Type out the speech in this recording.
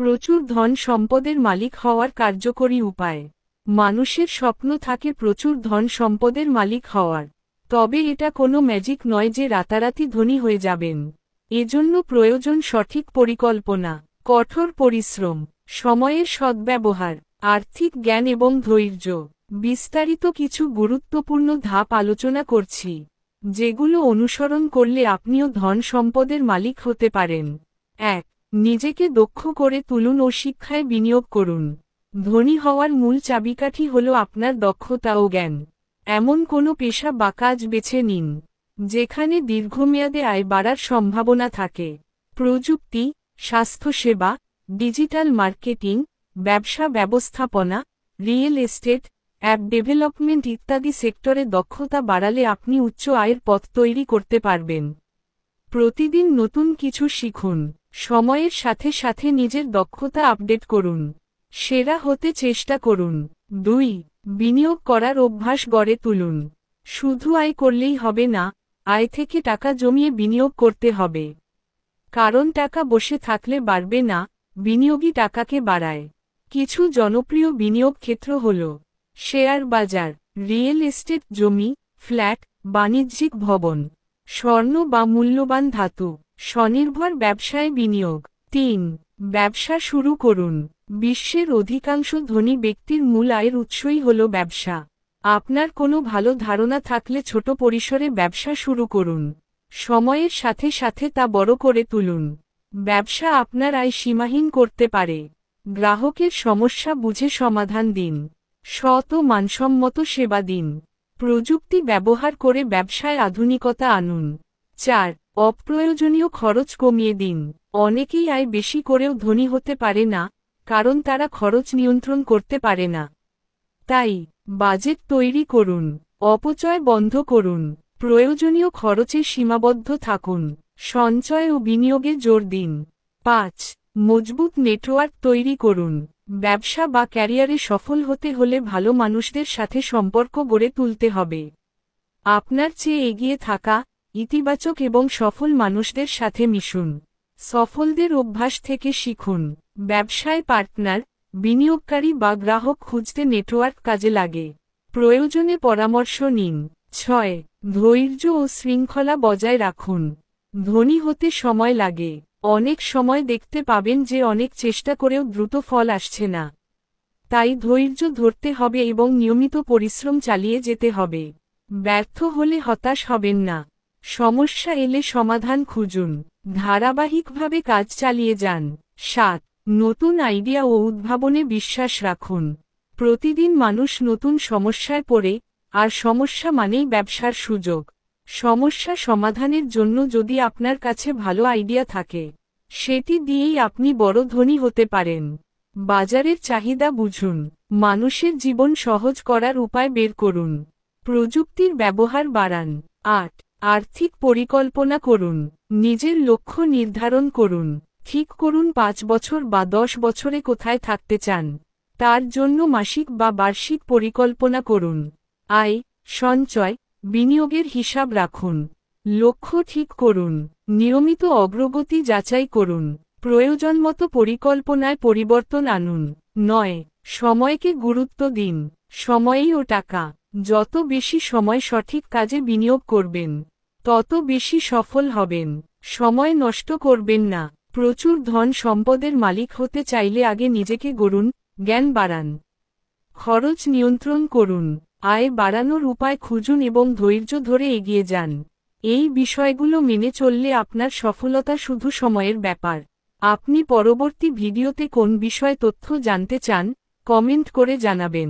প্রচুর ধন সম্পদের মালিক হওয়ার কার্যকরী উপায়। মানুষের স্বপ্ন থাকে প্রচুর ধন সম্পদের মালিক হওয়ার। তবে এটা কোনো ম্যাজিক নয় যে রাতারাতি ধনী হয়ে যাবেন। এজন্য প্রয়োজন সঠিক পরিকল্পনা, কঠোর পরিশ্রম, সময়ের সদ্ব্যবহার, আর্থিক জ্ঞান এবং ধৈর্য। বিস্তারিত কিছু গুরুত্বপূর্ণ ধাপ আলোচনা করছি, যেগুলো অনুসরণ করলে আপনিও ধন সম্পদের মালিক হতে পারেন। ১. নিজেকে দক্ষ করে তুলুন ও শিক্ষায় বিনিয়োগ করুন। ধনী হওয়ার মূল চাবিকাঠি হল আপনার দক্ষতা ও জ্ঞান। এমন কোনো পেশা বা কাজ বেছে নিন যেখানে দীর্ঘমেয়াদে আয় বাড়ার সম্ভাবনা থাকে। প্রযুক্তি, স্বাস্থ্যসেবা, ডিজিটাল মার্কেটিং, ব্যবসা ব্যবস্থাপনা, রিয়েল এস্টেট, অ্যাপ ডেভেলপমেন্ট ইত্যাদি সেক্টরে দক্ষতা বাড়ালে আপনি উচ্চ আয়ের পথ তৈরি করতে পারবেন। প্রতিদিন নতুন কিছু শিখুন। সময়ের সাথে সাথে নিজের দক্ষতা আপডেট করুন। সেরা হতে চেষ্টা করুন। ২. বিনিয়োগ করার অভ্যাস গড়ে তুলুন। শুধু আয় করলেই হবে না, আয় থেকে টাকা জমিয়ে বিনিয়োগ করতে হবে। কারণ টাকা বসে থাকলে বাড়বে না, বিনিয়োগই টাকাকে বাড়ায়। কিছু জনপ্রিয় বিনিয়োগ ক্ষেত্র হল শেয়ার বাজার, রিয়েল এস্টেট, জমি, ফ্ল্যাট, বাণিজ্যিক ভবন, স্বর্ণ বা মূল্যবান ধাতু, স্বনির্ভর ব্যবসায় বিনিয়োগ। ৩. ব্যবসা শুরু করুন। বিশ্বের অধিকাংশ ধনী ব্যক্তির মূল আয়ের উৎসই হল ব্যবসা। আপনার কোনো ভালো ধারণা থাকলে ছোট পরিসরে ব্যবসা শুরু করুন। সময়ের সাথে সাথে তা বড় করে তুলুন। ব্যবসা আপনার আয় সীমাহীন করতে পারে। গ্রাহকের সমস্যা বুঝে সমাধান দিন। সৎ ও মানসম্মত সেবা দিন। প্রযুক্তি ব্যবহার করে ব্যবসায় আধুনিকতা আনুন। ৪. অপ্রয়োজনীয় খরচ কমিয়ে দিন। অনেকেই আয় বেশি করেও ধনী হতে পারে না, কারণ তারা খরচ নিয়ন্ত্রণ করতে পারে না। তাই বাজেট তৈরি করুন, অপচয় বন্ধ করুন, প্রয়োজনীয় খরচে সীমাবদ্ধ থাকুন, সঞ্চয় ও বিনিয়োগে জোর দিন। ৫. মজবুত নেটওয়ার্ক তৈরি করুন। ব্যবসা বা ক্যারিয়ারে সফল হতে হলে ভালো মানুষদের সাথে সম্পর্ক গড়ে তুলতে হবে। আপনার চেয়ে এগিয়ে থাকা, ইতিবাচক এবং সফল মানুষদের সাথে মিশুন। সফলদের অভ্যাস থেকে শিখুন। ব্যবসায় পার্টনার, বিনিয়োগকারী বা গ্রাহক খুঁজতে নেটওয়ার্ক কাজে লাগে। প্রয়োজনে পরামর্শ নিন। ৬. ধৈর্য ও শৃঙ্খলা বজায় রাখুন। ধনী হতে সময় লাগে। অনেক সময় দেখতে পাবেন যে অনেক চেষ্টা করেও দ্রুত ফল আসছে না। তাই ধৈর্য ধরতে হবে এবং নিয়মিত পরিশ্রম চালিয়ে যেতে হবে। ব্যর্থ হলে হতাশ হবেন না। সমস্যা এলে সমাধান খুঁজুন। ধারাবাহিকভাবে কাজ চালিয়ে যান। ৭. নতুন আইডিয়া ও উদ্ভাবনে বিশ্বাস রাখুন। প্রতিদিন মানুষ নতুন সমস্যায় পড়ে, আর সমস্যা মানেই ব্যবসার সুযোগ। সমস্যা সমাধানের জন্য যদি আপনার কাছে ভালো আইডিয়া থাকে, সেটি দিয়েই আপনি বড় ধনী হতে পারেন। বাজারের চাহিদা বুঝুন। মানুষের জীবন সহজ করার উপায় বের করুন। প্রযুক্তির ব্যবহার বাড়ান। ৮. আর্থিক পরিকল্পনা করুন। নিজের লক্ষ্য নির্ধারণ করুন। ঠিক করুন ৫ বছর বা ১০ বছরে কোথায় থাকতে চান। তার জন্য মাসিক বা বার্ষিক পরিকল্পনা করুন। আয়, সঞ্চয়, বিনিয়োগের হিসাব রাখুন। লক্ষ্য ঠিক করুন। নিয়মিত অগ্রগতি যাচাই করুন। প্রয়োজনমতো পরিকল্পনায় পরিবর্তন আনুন। ৯. সময়কে গুরুত্ব দিন। সময়ই ও টাকা। যত বেশি সময় সঠিক কাজে বিনিয়োগ করবেন, তত বেশি সফল হবেন। সময় নষ্ট করবেন না। প্রচুর ধন সম্পদের মালিক হতে চাইলে আগে নিজেকে গড়ুন, জ্ঞান বাড়ান, খরচ নিয়ন্ত্রণ করুন, আয় বাড়ানোর উপায় খুঁজুন এবং ধৈর্য ধরে এগিয়ে যান। এই বিষয়গুলো মেনে চললে আপনার সফলতা শুধু সময়ের ব্যাপার। আপনি পরবর্তী ভিডিওতে কোন বিষয়ে তথ্য জানতে চান, কমেন্ট করে জানাবেন।